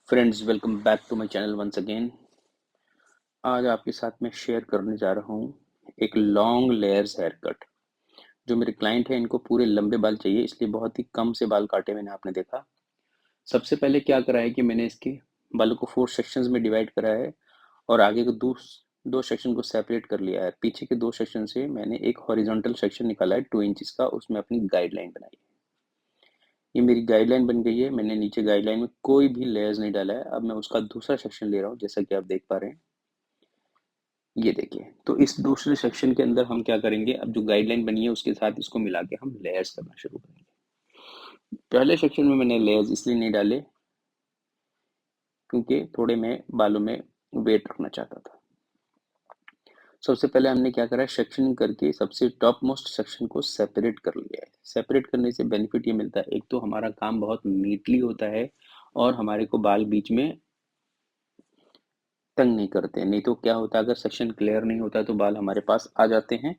Friends, welcome back to my channel once again. आज आपके साथ में शेयर करने जा रहा हूँ एक लॉन्ग लेयर्स हेयर कट। जो मेरे क्लाइंट हैं इनको पूरे लंबे बाल चाहिए, इसलिए बहुत ही कम से बाल काटे मैंने, आपने देखा। सबसे पहले क्या करा है कि मैंने इसके बालों को 4 सेक्शंस में डिवाइड करा है और आगे को दो सेक्शन को सेपरेट कर लिया है। पीछे के 2 सेक्शन से मैंने एक हॉरिजॉन्टल सेक्शन निकाला है 2 इंचेस का, उसमें अपनी गाइडलाइन बनाई है। ये मेरी गाइडलाइन बन गई है। मैंने नीचे गाइडलाइन में कोई भी लेयर्स नहीं डाला है। अब मैं उसका दूसरा सेक्शन ले रहा हूँ, जैसा कि आप देख पा रहे हैं। ये देखिए, तो इस दूसरे सेक्शन के अंदर हम क्या करेंगे, अब जो गाइडलाइन बनी है उसके साथ इसको मिला के हम लेयर्स करना शुरू करेंगे। पहले सेक्शन में मैंने लेयर्स इसलिए नहीं डाले क्योंकि थोड़े मैं बालों में वेट रखना चाहता था। सबसे पहले हमने क्या करा, सेक्शन करके सबसे टॉप मोस्ट सेक्शन को सेपरेट कर लिया है। सेपरेट करने से बेनिफिट ये मिलता है, एक तो हमारा काम बहुत नीटली होता है और हमारे को बाल बीच में तंग नहीं करते। नहीं तो क्या होता है, अगर सेक्शन क्लियर नहीं होता तो बाल हमारे पास आ जाते हैं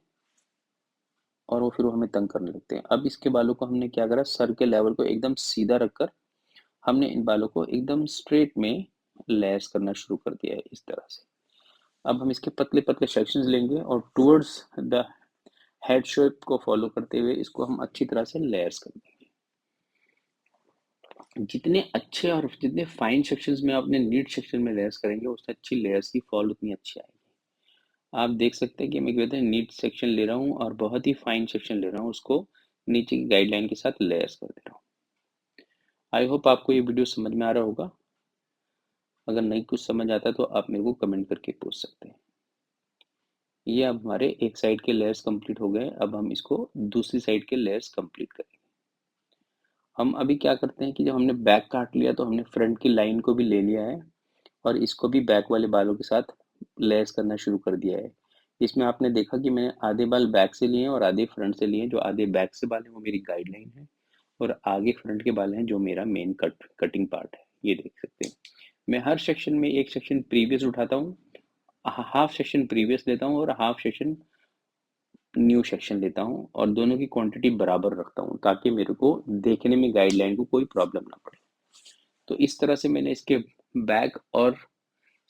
और वो हमें तंग करने लगते हैं। अब इसके बालों को हमने क्या करा, सर के लेवल को एकदम सीधा रखकर हमने इन बालों को एकदम स्ट्रेट में लेयर्स करना शुरू कर दिया है, इस तरह से। अब हम इसके पतले पतले सेक्शंस लेंगे और टुवर्ड्स द हेड शेप को फॉलो करते हुए इसको हम अच्छी तरह से लेयर्स कर देंगे। जितने अच्छे और जितने फाइन सेक्शंस में अपने नीट सेक्शन में लेयर्स करेंगे, उससे अच्छी लेयर्स की फॉल उतनी अच्छी आएगी। आप देख सकते हैं कि मैं कहते हैं नीट सेक्शन ले रहा हूँ और बहुत ही फाइन सेक्शन ले रहा हूँ, उसको नीचे की गाइडलाइन के साथ लेयर्स कर दे रहा हूँ। आई होप आपको ये वीडियो समझ में आ रहा होगा। अगर नहीं कुछ समझ आता तो आप मेरे को कमेंट करके पूछ सकते हैं। ये अब हमारे एक साइड के लेयर्स कंप्लीट हो गए। अब हम इसको दूसरी साइड के लेयर्स कंप्लीट करेंगे। हम अभी क्या करते हैं कि जब हमने बैक काट लिया तो हमने फ्रंट की लाइन को भी ले लिया है और इसको भी बैक वाले बालों के साथ लेयर्स करना शुरू कर दिया है। इसमें आपने देखा कि मैंने आधे बाल बैक से लिए हैं और आधे फ्रंट से लिए हैं। जो आधे बैक से बाल हैं वो मेरी गाइडलाइन है और आगे फ्रंट के बाल हैं जो मेरा मेन कटिंग पार्ट है। ये देख सकते हैं। मैं हर सेक्शन में एक सेक्शन प्रीवियस उठाता हूँ, हाफ सेक्शन प्रीवियस लेता हूँ और हाफ सेक्शन न्यू सेक्शन लेता हूँ और दोनों की क्वांटिटी बराबर रखता हूँ ताकि मेरे को देखने में गाइडलाइन को कोई प्रॉब्लम ना पड़े। तो इस तरह से मैंने इसके बैक और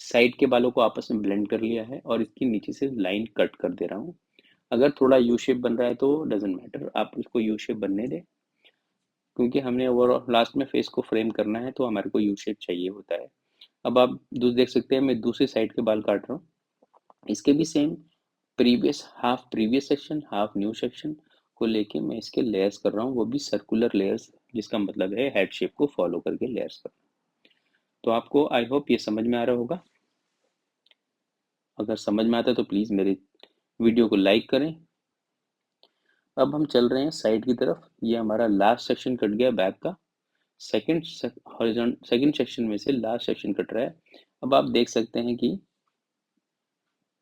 साइड के बालों को आपस में ब्लेंड कर लिया है और इसकी नीचे से लाइन कट कर दे रहा हूँ। अगर थोड़ा यू शेप बन रहा है तो डजेंट मैटर, आप इसको यू शेप बनने दें, क्योंकि हमने ओवरऑल लास्ट में फेस को फ्रेम करना है तो हमारे को यू शेप चाहिए होता है। अब आप देख सकते हैं मैं दूसरी साइड के बाल काट रहा हूँ। इसके भी same previous section half new section को लेके मैं इसके लेयर्स कर रहा हूँ, वो भी सर्कुलर लेयर्स, जिसका मतलब है हेड शेप को फॉलो करके लेयर्स करना। तो आपको आई होप ये समझ में आ रहा होगा। अगर समझ में आता है तो प्लीज़ मेरे वीडियो को लाइक करें। अब हम चल रहे हैं साइड की तरफ। ये हमारा लास्ट सेक्शन कट गया बैक का। सेकंड सेक्शन में से लास्ट सेक्शन कट रहा है। अब आप देख सकते हैं कि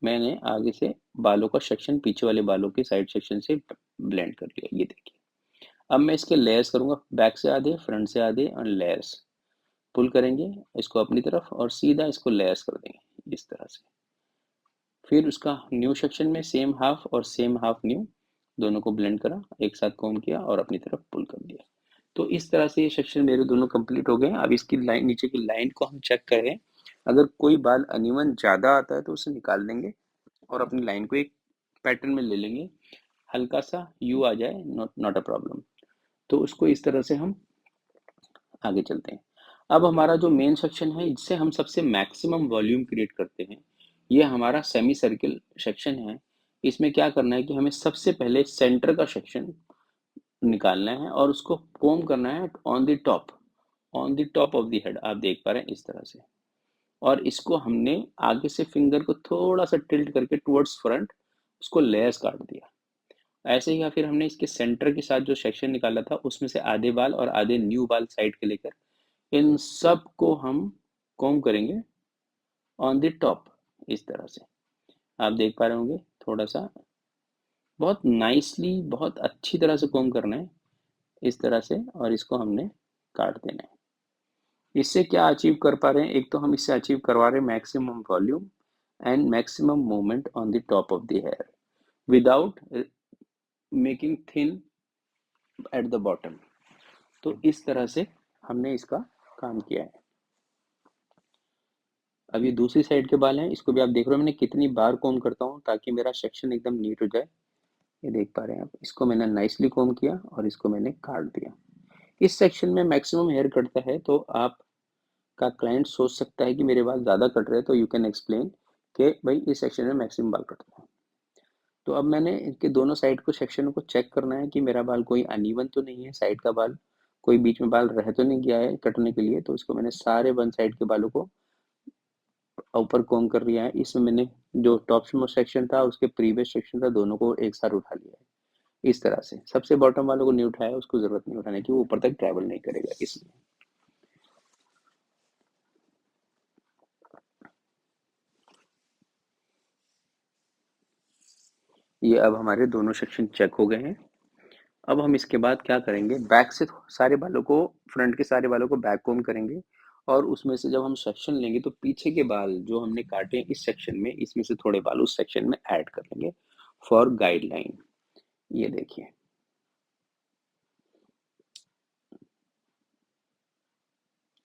मैंने आगे से बालों का सेक्शन पीछे वाले बालों के साइड सेक्शन से ब्लेंड कर लिया। ये देखिए, अब मैं इसके लेयर्स करूंगा, बैक से आधे फ्रंट से आधे और लेयर्स पुल करेंगे इसको अपनी तरफ और सीधा इसको लेयर्स कर देंगे इस तरह से। फिर उसका न्यू सेक्शन में सेम हाफ और सेम हाफ न्यू दोनों को ब्लेंड करा, एक साथ कॉम किया और अपनी तरफ पुल कर दिया। तो इस तरह से ये सेक्शन मेरे दोनों कंप्लीट हो गए। अब इसकी लाइन, नीचे की लाइन को हम चेक करें। अगर कोई बाल अनइवन ज़्यादा आता है तो उसे निकाल देंगे और अपनी लाइन को एक पैटर्न में ले लेंगे। हल्का सा यू आ जाए, नॉट नॉट अ प्रॉब्लम। तो उसको इस तरह से हम आगे चलते हैं। अब हमारा जो मेन सेक्शन है, इससे हम सबसे मैक्सिमम वॉल्यूम क्रिएट करते हैं। ये हमारा सेमी सर्किल सेक्शन है। इसमें क्या करना है कि हमें सबसे पहले सेंटर का सेक्शन निकालना है और उसको कोम करना है on the top of the head. आप देख पा रहे हैं इस तरह से। और इसको हमने आगे से फिंगर को थोड़ा सा टिल्ट करके टुवर्ड्स फ्रंट उसको लेयर्स काट दिया। ऐसे ही या फिर हमने इसके सेंटर के साथ जो सेक्शन निकाला था उसमें से आधे बाल और आधे न्यू बाल साइड के लेकर इन सब को हम कॉम्ब करेंगे ऑन द टॉप, इस तरह से। आप देख पा रहे होंगे थोड़ा सा, बहुत नाइसली, बहुत अच्छी तरह से कॉम्ब करना है इस तरह से और इसको हमने काट देना है। इससे क्या अचीव कर पा रहे हैं, एक तो हम इससे अचीव करवा रहे हैं maximum volume and maximum movement on the top of the hair without making thin at the bottom. तो इस तरह से हमने इसका काम किया है। अब ये दूसरी साइड के बाल हैं, इसको भी आप देख रहे हो मैंने कितनी बार कॉम्ब करता हूँ ताकि मेरा सेक्शन एकदम नीट हो जाए। ये देख पा रहे हैं आप, इसको मैंने नाइसली कॉम्ब किया और इसको मैंने काट दिया। इस सेक्शन में मैक्सिमम हेयर कटता है, तो आपका क्लाइंट सोच सकता है कि मेरे बाल ज़्यादा कट रहे हैं, तो यू कैन एक्सप्लेन कि भाई इस सेक्शन में मैक्सिमम बाल कटता है। तो अब मैंने इनके दोनों साइड को सेक्शन को चेक करना है कि मेरा बाल कोई अनइवन तो नहीं है, साइड का बाल कोई बीच में बाल रह तो नहीं गया है कटने के लिए। तो इसको मैंने सारे वन साइड के बालों को ऊपर कॉम्ब कर लिया है। इसमें मैंने जो टॉप मोस्ट सेक्शन था उसके प्रीवियस सेक्शन था, दोनों को एक साथ उठा लिया है। इस तरह से सबसे बॉटम वालों को नहीं उठाया, उसको जरूरत नहीं उठाने की, वो ऊपर तक ट्रैवल नहीं करेगा इसलिए। ये अब हमारे दोनों सेक्शन चेक हो गए हैं। अब हम इसके बाद क्या करेंगे, बैक से सारे बालों को, फ्रंट के सारे बालों को बैक कॉम्ब करेंगे और उसमें से जब हम सेक्शन लेंगे तो पीछे के बाल जो हमने काटे हैं इस सेक्शन में, इसमें से थोड़े बाल उस सेक्शन में ऐड कर लेंगे फॉर गाइडलाइन। ये देखिए,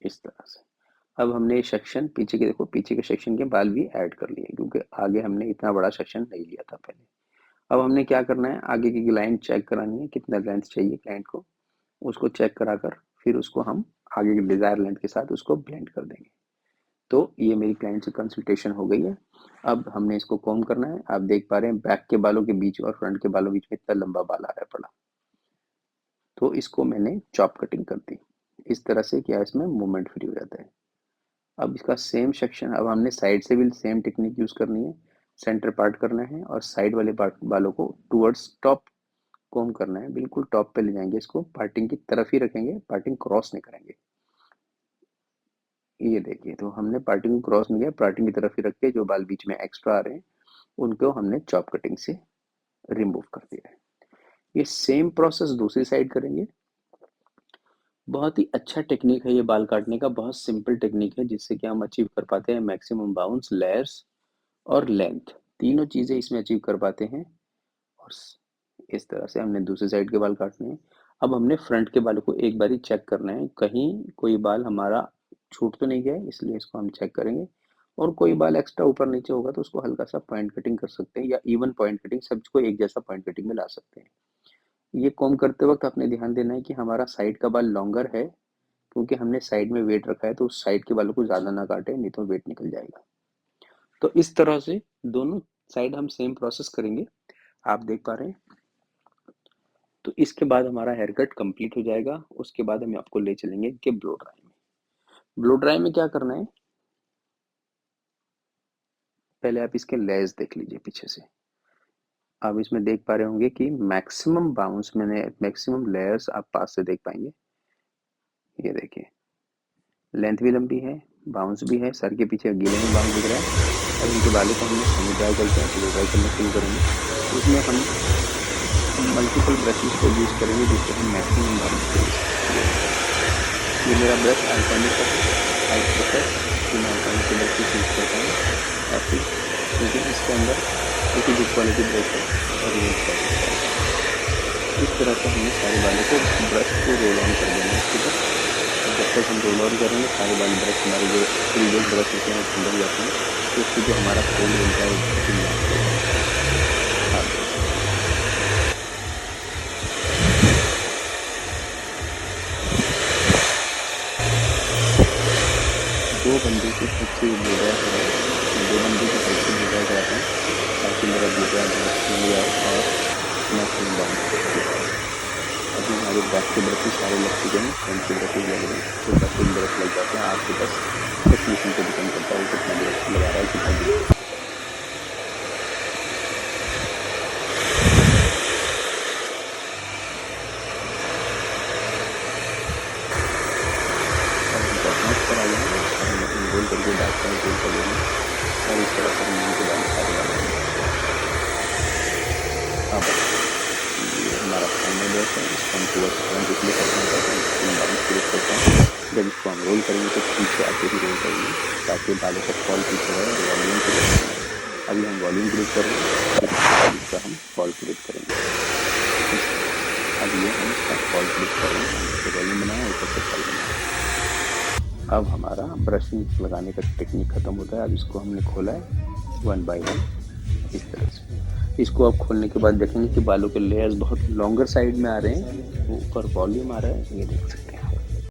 इस तरह से अब हमने सेक्शन पीछे के, देखो पीछे के सेक्शन के बाल भी ऐड कर लिए क्योंकि आगे हमने इतना बड़ा सेक्शन नहीं लिया था पहले। अब हमने क्या करना है, आगे की लाइन चेक करानी है, कितना लेंथ चाहिए क्लाइंट को, उसको चेक कराकर फिर उसको हम आगे की डिजायर लेंथ के साथ उसको ब्लेंड कर देंगे। तो ये मेरी क्लाइंट से कंसल्टेशन हो गई है। अब हमने इसको कॉम्ब करना है। आप देख पा रहे हैं बैक के बालों के बीच और फ्रंट के बालों बीच में इतना लंबा बाल आ रहा है पड़ा, तो इसको मैंने चॉप कटिंग कर दी। इस तरह से क्या इसमें मूवमेंट फ्री हो जाता है। अब इसका सेम सेक्शन, अब हमने साइड से भी सेम टेक्निक यूज करनी है। सेंटर पार्ट करना है और साइड वाले बालों को टुवर्ड्स टॉप कॉम्ब करना है, बिल्कुल टॉप पे ले जाएंगे, इसको पार्टिंग की तरफ ही रखेंगे, पार्टिंग क्रॉस नहीं करेंगे। ये देखिए, तो हमने पार्टिंग क्रॉस नहीं किया, पार्टिंग की तरफ ही रख के जो बाल बीच में एक्स्ट्रा आ रहे हैं उनको हमने चॉप कटिंग से रिमूव कर दिया है। ये सेम प्रोसेस दूसरी साइड करेंगे। बहुत ही अच्छा टेक्निक है ये बाल काटने का, बहुत सिंपल टेक्निक है जिससे कि हम अचीव कर पाते हैं मैक्सिमम बाउंस, लेयर्स और लेंथ, तीनों चीजें इसमें अचीव कर पाते हैं। और इस तरह से हमने दूसरी साइड के बाल काटने हैं। अब हमने फ्रंट के बालों को एक बार ही चेक करना है, कहीं कोई बाल हमारा छूट तो नहीं गया है, इसलिए इसको हम चेक करेंगे। और कोई बाल एक्स्ट्रा ऊपर नीचे होगा तो उसको हल्का सा पॉइंट कटिंग कर सकते हैं, या इवन पॉइंट कटिंग, सबको एक जैसा पॉइंट कटिंग में ला सकते हैं। ये कॉम्ब करते वक्त आपने ध्यान देना है कि हमारा साइड का बाल लॉन्गर है, क्योंकि हमने साइड में वेट रखा है, तो उस साइड के बालों को ज्यादा ना काटे, नहीं तो वेट निकल जाएगा। तो इस तरह से दोनों साइड हम सेम प्रोसेस करेंगे, आप देख पा रहे हैं। तो इसके बाद हमारा हेयर कट कंप्लीट हो जाएगा। उसके बाद हम आपको ले चलेंगे कि ब्लो ड्राई में। ब्लो ड्राई में क्या करना है, पहले आप इसके लेयर्स देख लीजिए पीछे से। आप इसमें देख पा रहे होंगे कि मैक्सिमम बाउंस मैंने, मैक्सिमम लेयर्स आप पास से देख पाएंगे। ये देखिए, लेंथ भी लंबी है, बाउंस भी है, सर के पीछे गीले में बाउंस दिख रहा है। अब इनके बालों को हमने सेमी ड्राई करते हैं, ब्लो ड्राई करना शुरू करेंगे। उसमें हम मल्टीपल ब्रशेस को यूज करेंगे जिससे हम मैक्सिमम बाउंस करेंगे। ये मेरा ब्रश अल्टरनेट का हाइट ब्रश है, कि मैं अल्टरनेट के ब्रश यूज करता हूँ काफ़ी, क्योंकि इसके अंदर एक ही गुड क्वालिटी ब्रश है और यूज कर सकता है। इस तरह से हमने सारे बालों को ब्रश को रोल ऑन कर देना है इसके ऊपर। जब तक हम रोल ऑन करेंगे सारे बाल ब्रश, हमारे जो प्रीवियस ब्रश होते हैं ठंडे हो जाते हैं, तो उससे जो हमारा फोल्ड बनता है दो बंदे के खुद से ब्लो ड्राई कराए, दो बंदे के खुद से ब्लो ड्राई कराते हैं ताकि मेरा ब्लो ड्राई बहुत हो जाए और मैक्सिमम बाउंस। अभी हमारे बैक के ब्रशेस सारे लग चुके हैं, फ्रंट के ब्रशेस लग रहे हैं, तो बैक के ब्रश लग जाते हैं। आपके पास टेक्नीशियन पे डिपेंड करता है कितना ब्रश लगा रहा है, कितना ब्रश। पर आ जाएंगे और हम इनरोल करके बैक का इनरोल कर लेंगे और इस तरह से हम इनके बाल सारे लगाएंगे। अब ये हमारा फाइनल ब्रश है, इसको हम टूवर्ड्स फ्रंट इसलिए करते हैं ताकि हम बाउंस क्रिएट करते हैं। जब इसको हम रोल करेंगे तो पीछे आके ही रोल करेंगे ताकि बालों का फॉल पीछे रहे और वॉल्यूम क्रिएट करेंगे। अभी हम वॉल्यूम क्रिएट कर रहे हैं, फिर इसका हम फॉल क्रिएट करेंगे। अब ये हम इसका फॉल क्रिएट कर रहे हैं, वॉल्यूम बनाया ऊपर से फॉल बनाया। अब हमारा ब्रशिंग लगाने का टेक्निक खत्म होता है। अब इसको हमने खोला है 1 बाय 1 इस तरह से। इसको आप खोलने के बाद देखेंगे कि बालों के लेयर्स बहुत लॉन्गर साइड में आ रहे हैं, ऊपर वॉल्यूम आ रहा है, ये देख सकते हैं।